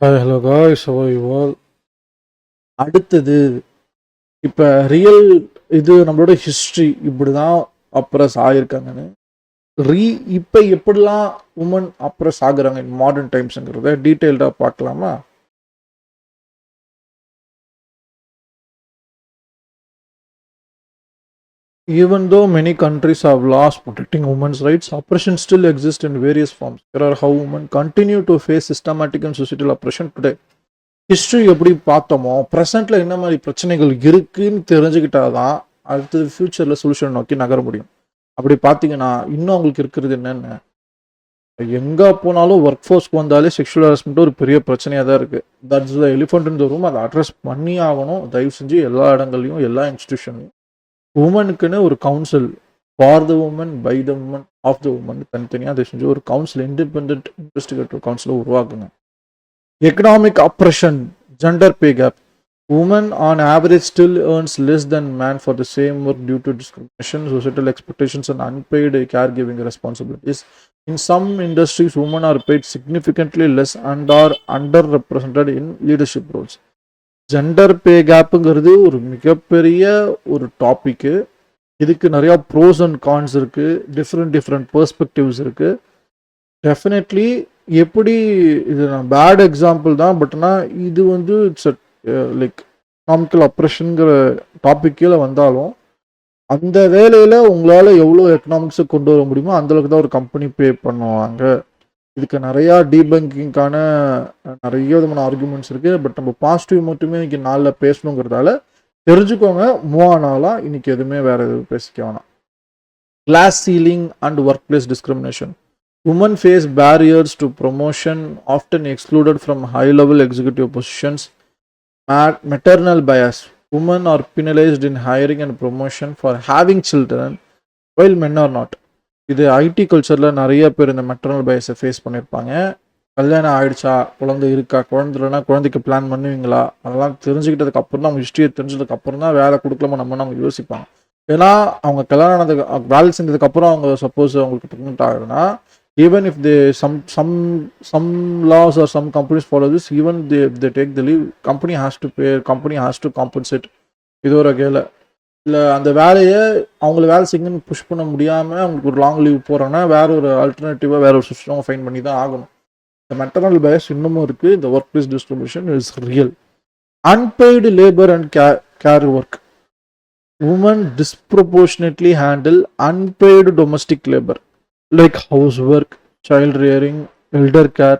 Hi hello guys, how are you all? அடுத்தது இப்போ real இது நம்மளோட ஹிஸ்ட்ரி இப்படி தான் அப்ரஸ் ஆகியிருக்காங்கன்னு இப்போ எப்படிலாம் உமன் அப்ரஸ் ஆகுறாங்க இன் மாடர்ன் டைம்ஸுங்கிறத டீட்டெயில்டாக பார்க்கலாமா? Even though many countries have laws protecting women's rights, oppression still exists in various forms. Here are how women continue to face systematic and societal oppression today. History எப்படி பார்த்தோமோ ப்ரெசென்ட்ல என்ன மாதிரி பிரச்சனைகள் இருக்குன்னு தெரிஞ்சுக்கிட்டாதான் அடுத்தது ஃபியூச்சர்ல சொல்யூஷன் நோக்கி நகர முடியும். அப்படி பார்த்தீங்கன்னா இன்னும் அவங்களுக்கு இருக்கிறது என்னென்ன, எங்கே போனாலும் ஒர்க் ஃபோர்ஸ்க்கு வந்தாலே செக்ஷுவல் ஹராஸ்மெண்ட் ஒரு பெரிய பிரச்சனையாக தான் இருக்குது. That's the elephant in the room. அதை அட்ரஸ் பண்ணி ஆகணும். தயவு செஞ்சு எல்லா இடங்கள்லையும் எல்லா இன்ஸ்டிடியூஷன்லையும் உமனுக்குன்னு ஒரு council for the women by the women of the women தனித்தனியாக அதை செஞ்சு ஒரு கவுன்சில் இண்டிபெண்ட் இன்வெஸ்டிகேட்டிவ் கவுன்சிலை உருவாக்குங்க. Economic oppression, gender pay gap. Women on average still earns less than man for the same work due to discrimination, societal expectations and unpaid caregiving responsibilities. In some industries, women are paid significantly less and are underrepresented in leadership roles. Gender pay கேப்புங்கிறது ஒரு மிகப்பெரிய ஒரு topic. இதுக்கு நிறையா pros and cons இருக்குது, different perspectives இருக்குது. Definitely எப்படி இது நான் பேட் எக்ஸாம்பிள் தான், பட் ஆனால் இது வந்து இட்ஸ் லைக் எக்கனாமிக்கல் அப்ரெஷனுங்கிற டாபிக் கீழே வந்தாலும் அந்த வேலையில் உங்களால் எவ்வளோ எக்கனாமிக்ஸை கொண்டு வர முடியுமோ அந்தளவுக்கு தான் ஒரு கம்பெனி பே பண்ணுவாங்க. இதுக்கு நிறையா டீபங்கிங்கான நிறைய விதமான ஆர்குமெண்ட்ஸ் இருக்குது. பட் நம்ம பாசிட்டிவ் மட்டுமே இன்னைக்கு நாளில் பேசணுங்கிறதால தெரிஞ்சுக்கோங்க. மூவ் ஆனாலாம் இன்னைக்கு எதுவுமே வேறு எதுவும் பேசிக்க வேணாம். Glass ceiling and work place discrimination. Women face barriers to promotion, often excluded from high-level executive positions. Maternal bias. Women are penalized in hiring and promotion for having children, while men are not. இது ID கல்ச்சரில் நிறைய பேர் இந்த maternal பயஸை face பண்ணியிருப்பாங்க. கல்யாணம் ஆயிடுச்சா, குழந்தை இருக்கா, குழந்தை இல்லைனா குழந்தைக்கு பிளான் பண்ணுவீங்களா, அதெல்லாம் தெரிஞ்சுக்கிட்டதுக்கு அப்புறம் தான், அவங்க ஹிஸ்ட்ரியை தெரிஞ்சதுக்கு அப்புறம் தான் வேலை கொடுக்கலாமா நம்மன்னு அவங்க யோசிப்பாங்க. ஏன்னா அவங்க கல்யாணம் ஆனதுக்கு வேலை செஞ்சதுக்கப்புறம் அவங்க சப்போஸ் அவங்களுக்கு ப்ரெக்னென்ட் ஆகுதுன்னா, even if they some laws or some companies follow this, even if they take the leave, company has to compensate. இது ஒரு வகையில் இல்லை அந்த வேலையை அவங்கள வேலை செய்யணும்னு புஷ் பண்ண முடியாமல் அவங்களுக்கு ஒரு லாங் லீவ் போகிறாங்கன்னா வேற ஒரு ஆல்டர்னேட்டிவாக வேற ஒரு சிஸ்டம் அவங்க ஃபைன் பண்ணி தான் ஆகணும். இந்த மெட்டர்னல் பயஸ் இன்னமும் இருக்குது. இந்த work place distribution is real. Unpaid labour and care work. women disproportionately handle unpaid domestic labor like housework, child rearing, elder care,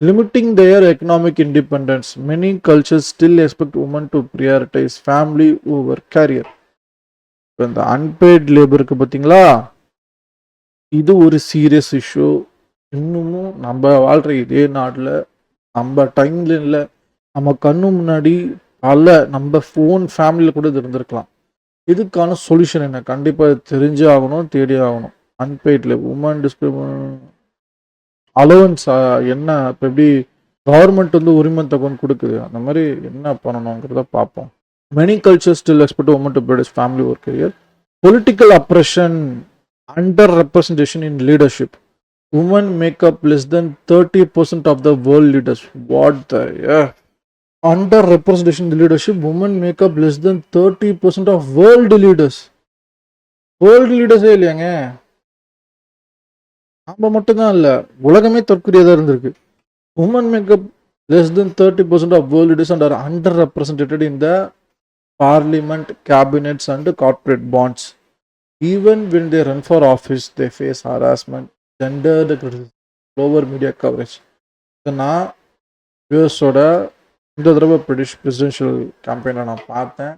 limiting their economic independence. Many cultures still expect women to prioritize family over career. இந்த unpaid லேபருக்கு பார்த்தீங்களா, இது ஒரு serious issue. இன்னமும் நம்ம வாழ்கிற இதே நாட்டில் நம்ம டைம்ல இல்லை, நம்ம கண்ணு முன்னாடி நம்ம ஃபோன் ஃபேமிலியில் கூட இது இருந்திருக்கலாம். இதுக்கான சொல்யூஷன் என்ன, கண்டிப்பாக தெரிஞ்சே ஆகணும், தேடி ஆகணும். அன்பெய்ட் லேபர், உமன் அலோவன்ஸ் என்ன, இப்போ எப்படி கவர்மெண்ட் வந்து உரிமை தொகை கொடுக்குது, அந்த மாதிரி என்ன பண்ணணுங்கிறத பார்ப்போம். Many cultures still expect women to produce family work career. Political oppression, under representation in leadership. Women make up less than 30% of the world leaders. What the under representation in the leadership, women make up less than 30% of world leaders. World லீடர்ஸே இல்லையாங்க, நம்ம மட்டும்தான் இல்லை, உலகமே தற்கொலையாக இருந்திருக்கு. Women make up less than 30% of world leaders and are underrepresented in the parliament, cabinets and corporate boards. Even when they run for office, they face harassment, gendered criticism, lower media coverage. நான் யூஎஸோட இந்த தடவை British presidential கேம்பெயினை நான் பார்த்தேன்.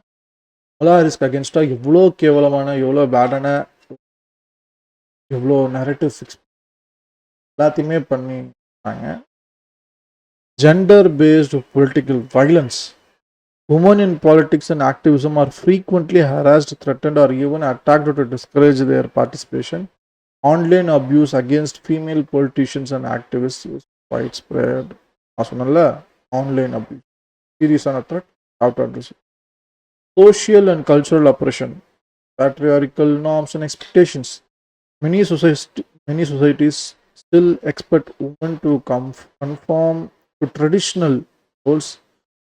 ஹாரிஸ்க்கு அகேன்ஸ்டாக எவ்வளோ கேவலமான, எவ்வளோ பேடான, எவ்வளோ நரேட்டிவ் ஃபிக்ஸ் எல்லாத்தையுமே பண்ணிட்டாங்க. Gender based political violence. Women in politics and activism are frequently harassed, threatened, or even attacked to discourage their participation. Online abuse against female politicians and activists is widespread. Online abuse, serious threat, how to address it. Social and cultural oppression, patriarchal norms and expectations. Many societies still expect women to conform to traditional roles,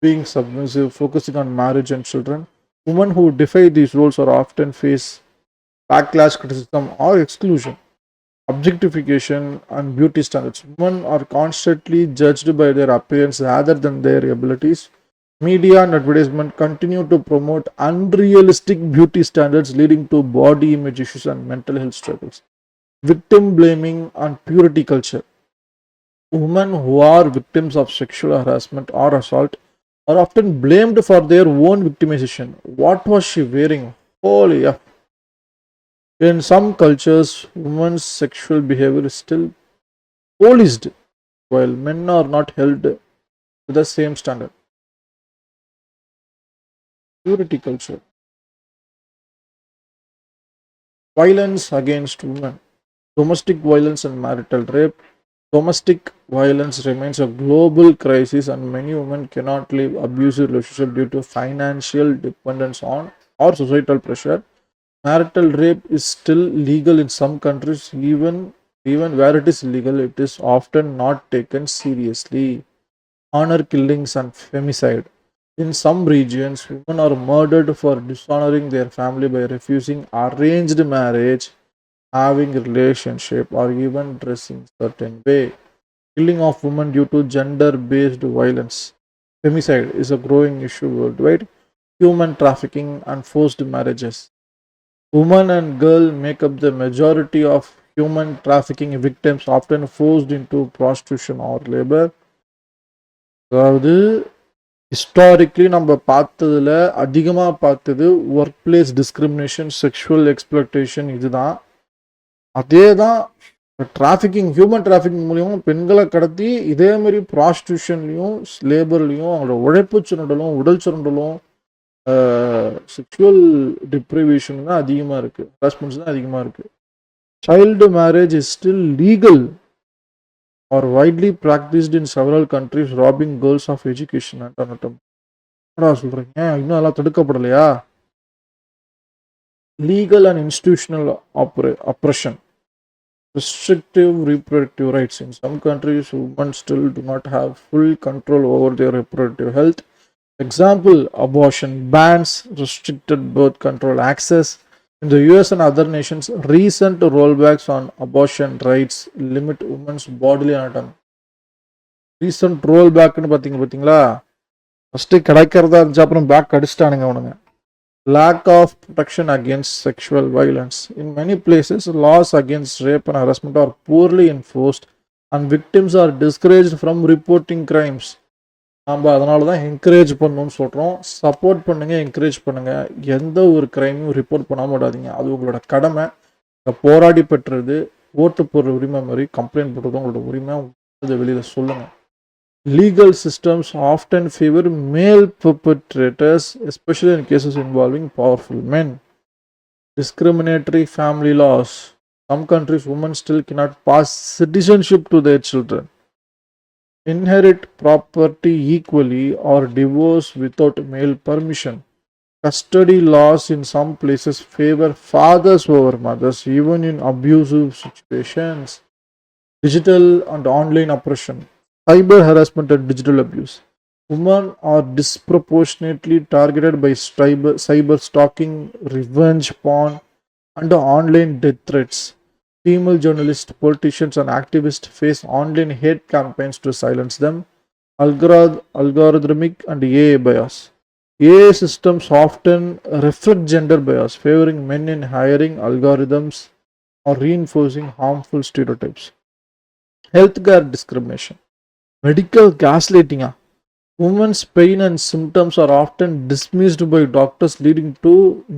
being submissive, focusing on marriage and children. Women who defy these roles are often face backlash, criticism, or exclusion. Objectification and beauty standards. Women are constantly judged by their appearance rather than their abilities. Media and advertisement continue to promote unrealistic beauty standards, leading to body image issues and mental health struggles. Victim blaming and purity culture. Women who are victims of sexual harassment or assault are often blamed for their own victimization. What was she wearing? Holy F. In some cultures, women's sexual behavior is still policed, while men are not held to the same standard. Purity culture. Violence against women. Domestic violence and marital rape. Domestic violence remains a global crisis, and many women cannot leave abusive relationship due to financial dependence on or societal pressure. Marital rape is still legal in some countries, even where it is illegal, it is often not taken seriously. Honor killings and femicide. In some regions, women are murdered for dishonoring their family by refusing arranged marriage, having a relationship, or even dressing certain way. Killing of women due to gender-based violence. Femicide is a growing issue worldwide. Human trafficking and forced marriages. Women and girls make up the majority of human trafficking victims, often forced into prostitution or labor. அதாவது historically நம்ம பார்த்ததுல அதிகமாக பார்த்தது work place discrimination, sexual exploitation. இதுதான் அதே தான் trafficking, human trafficking மூலியமாக பெண்களை கடத்தி இதே மாதிரி ப்ராஸ்டியூஷன்லையும் லேபர்லையும் அவங்களோட உழைப்பு சுரண்டலும் உடல் சுரண்டலும் செக்ஷுவல் டிப்ரிவேஷன் தான் அதிகமாக இருக்குது, ஹராஸ்மெண்ட்ஸ் தான் அதிகமாக இருக்குது. Child marriage is still legal or widely practiced in several countries, robbing girls of education and anatomy. என்னடா சொல்றீங்க, இன்னும் அதெல்லாம் தடுக்கப்படலையா? Legal and institutional oppression. Restrictive reproductive rights. In some countries, women still do not have full control over their reproductive health. Example, abortion bans, restricted birth control access. In the US and other nations, recent rollbacks on abortion rights limit women's bodily anatomy. Recent rollback னு பார்த்தீங்களா, first கிடைக்கிறதா இருந்துச்சு, அப்புறம் back அடிச்சிட்டானுங்க அவனுங்க. Lack of protection against sexual violence. In many places, laws against rape and harassment are poorly enforced and victims are discouraged from reporting crimes. நம்ம அதனால தான் encourage பண்ணணும்னு சொல்கிறோம். சப்போர்ட் பண்ணுங்கள், என்கரேஜ் பண்ணுங்கள். எந்த ஒரு க்ரைமையும் ரிப்போர்ட் பண்ணாமல் விடாதீங்க, அது உங்களோட கடமை. போராடி பெற்றது ஓட்டு போடுற உரிமை மாதிரி கம்ப்ளைண்ட் போடுறது உங்களோட உரிமை, அதை வெளியில் சொல்லுங்கள். Legal systems often favour male perpetrators, especially in cases involving powerful men. Discriminatory family laws. Some countries, women still cannot pass citizenship to their children, inherit property equally, or divorce without male permission. Custody laws in some places favor fathers over mothers, even in abusive situations. Digital and online oppression. Cyber harassment and digital abuse. Women are disproportionately targeted by cyber stalking, revenge porn, and online death threats. Female journalists, politicians, and activists face online hate campaigns to silence them. Algorithmic and AI bias. AI systems often reflect gender bias, favoring men in hiring algorithms or reinforcing harmful stereotypes. Healthcare discrimination. Medical gaslighting. Women's pain and symptoms are often dismissed by doctors, leading to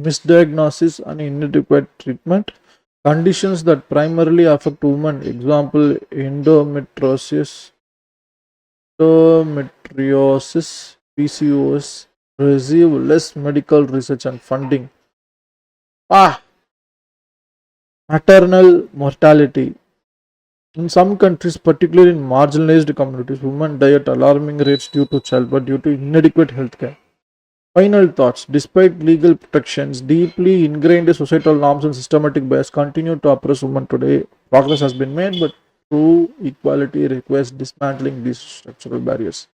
misdiagnosis and inadequate treatment. Conditions that primarily affect women, example endometriosis, PCOS, receive less medical research and funding. Maternal mortality. In some countries, particularly in marginalized communities, women die at alarming rates due to childbirth due to inadequate healthcare. Final thoughts. Despite legal protections, deeply ingrained societal norms and systematic bias continue to oppress women today. Progress has been made, but True equality requires dismantling these structural barriers.